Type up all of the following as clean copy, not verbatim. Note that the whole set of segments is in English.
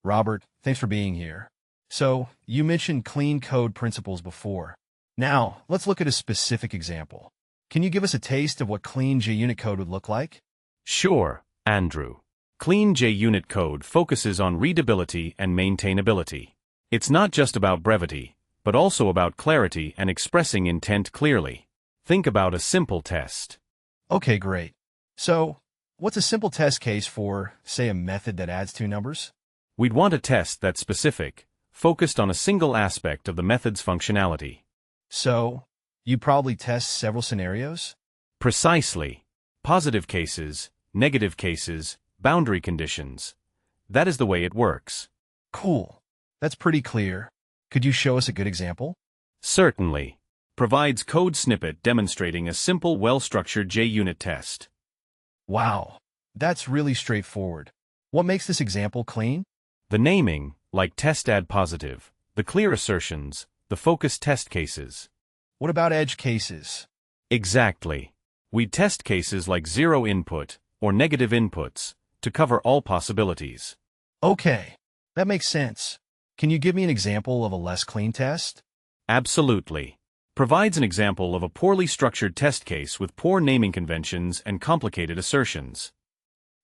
Robert, thanks for being here. So, you mentioned clean code principles before. Now, let's look at a specific example. Can you give us a taste of what clean JUnit code would look like? Sure, Andrew. Clean JUnit code focuses on readability and maintainability. It's not just about brevity, but also about clarity and expressing intent clearly. Think about a simple test. Okay, great. So, what's a simple test case for, say, a method that adds two numbers? We'd want a test that's specific, focused on a single aspect of the method's functionality. So, you probably test several scenarios? Precisely. Positive cases, negative cases, boundary conditions. That is the way it works. Cool. That's pretty clear. Could you show us a good example? Certainly. Provides code snippet demonstrating a simple, well-structured JUnit test. Wow, that's really straightforward. What makes this example clean? The naming, like test add positive, the clear assertions, the focused test cases. What about edge cases? Exactly. We test cases like zero input or negative inputs to cover all possibilities. Okay, that makes sense. Can you give me an example of a less clean test? Absolutely. Provides an example of a poorly structured test case with poor naming conventions and complicated assertions.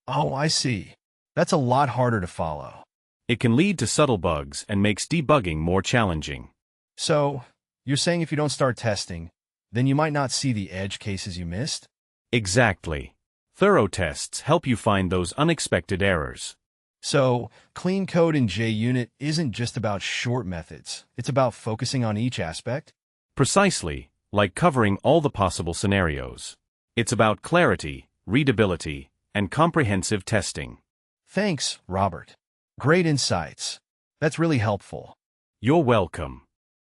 Oh, I see. That's a lot harder to follow. It can lead to subtle bugs and makes debugging more challenging. So, you're saying if you don't start testing, then you might not see the edge cases you missed? Exactly. Thorough tests help you find those unexpected errors. So, clean code in JUnit isn't just about short methods. It's about focusing on each aspect? Precisely, like covering all the possible scenarios. It's about clarity, readability, and comprehensive testing. Thanks, Robert. Great insights. That's really helpful. You're welcome.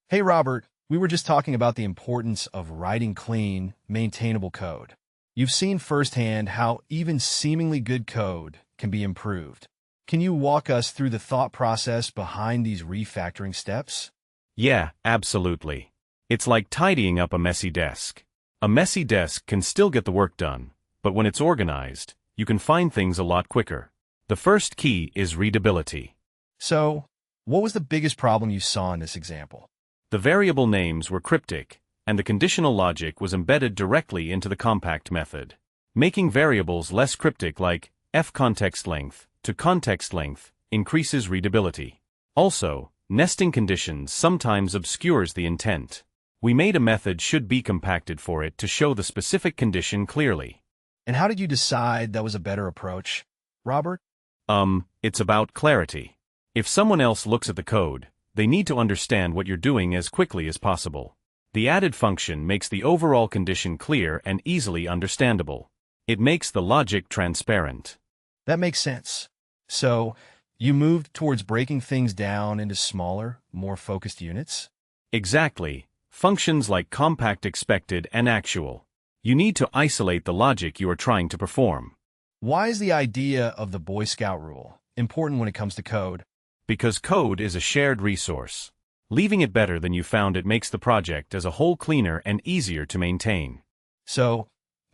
Hey, Robert, we were just talking about the importance of writing clean, maintainable code. You've seen firsthand how even seemingly good code can be improved. Can you walk us through the thought process behind these refactoring steps? Yeah, absolutely. It's like tidying up a messy desk. A messy desk can still get the work done, but when it's organized, you can find things a lot quicker. The first key is readability. So, what was the biggest problem you saw in this example? The variable names were cryptic, and the conditional logic was embedded directly into the compact method. Making variables less cryptic like f_context_length to context length increases readability. Also, nesting conditions sometimes obscures the intent. We made a method should be compacted for it to show the specific condition clearly. And how did you decide that was a better approach, Robert? It's about clarity. If someone else looks at the code, they need to understand what you're doing as quickly as possible. The added function makes the overall condition clear and easily understandable. It makes the logic transparent. That makes sense. So, you moved towards breaking things down into smaller, more focused units? Exactly. Functions like compact expected and actual. You need to isolate the logic you are trying to perform. Why is the idea of the Boy Scout rule important when it comes to code? Because code is a shared resource. Leaving it better than you found it makes the project as a whole cleaner and easier to maintain. So,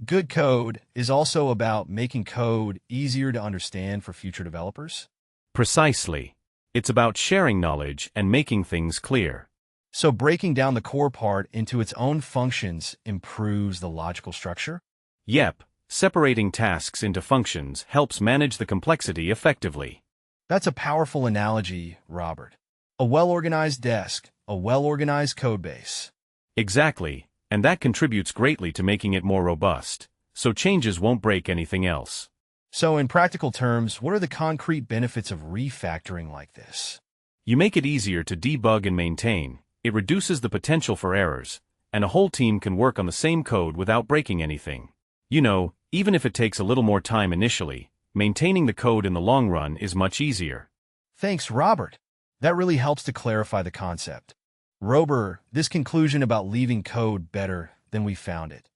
good code is also about making code easier to understand for future developers? Precisely. It's about sharing knowledge and making things clear. So breaking down the core part into its own functions improves the logical structure? Yep, separating tasks into functions helps manage the complexity effectively. That's a powerful analogy, Robert. A well-organized desk, a well-organized codebase. Exactly, and that contributes greatly to making it more robust, so changes won't break anything else. So in practical terms, what are the concrete benefits of refactoring like this? You make it easier to debug and maintain. It reduces the potential for errors, and a whole team can work on the same code without breaking anything. You know, even if it takes a little more time initially, maintaining the code in the long run is much easier. Thanks, Robert. That really helps to clarify the concept. Robert, this conclusion about leaving code better than we found it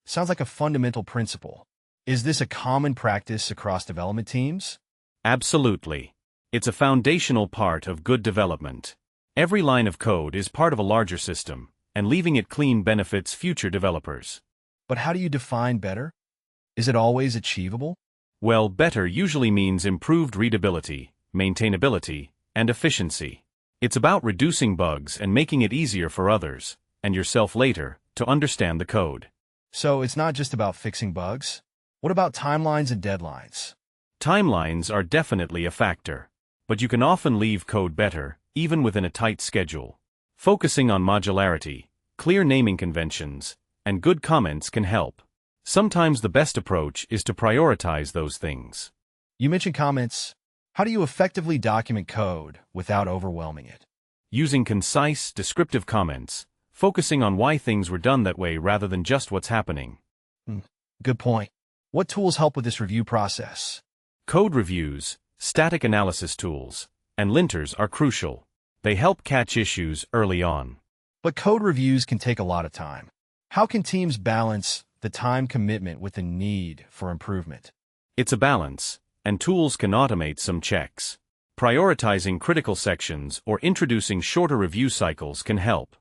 sounds like a fundamental principle. Is this a common practice across development teams? Absolutely. It's a foundational part of good development. Every line of code is part of a larger system, and leaving it clean benefits future developers. But how do you define better? Is it always achievable? Well, better usually means improved readability, maintainability, and efficiency. It's about reducing bugs and making it easier for others, and yourself later, to understand the code. So it's not just about fixing bugs? What about timelines and deadlines? Timelines are definitely a factor, but you can often leave code better, even within a tight schedule. Focusing on modularity, clear naming conventions, and good comments can help. Sometimes the best approach is to prioritize those things. You mentioned comments. How do you effectively document code without overwhelming it? Using concise, descriptive comments, focusing on why things were done that way rather than just what's happening. Good point. What tools help with this review process? Code reviews, static analysis tools, and linters are crucial. They help catch issues early on. But code reviews can take a lot of time. How can teams balance the time commitment with the need for improvement? It's a balance, and tools can automate some checks. Prioritizing critical sections or introducing shorter review cycles can help.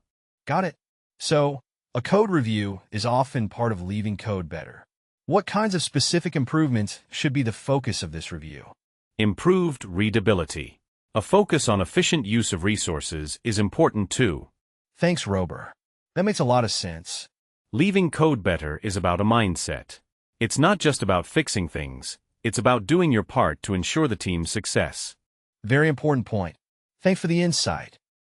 Got it. So, a code review is often part of leaving code better. What kinds of specific improvements should be the focus of this review? Improved readability. A focus on efficient use of resources is important too. Thanks, Rober. That makes a lot of sense. Leaving code better is about a mindset. It's not just about fixing things, it's about doing your part to ensure the team's success. Very important point. Thanks for the insight.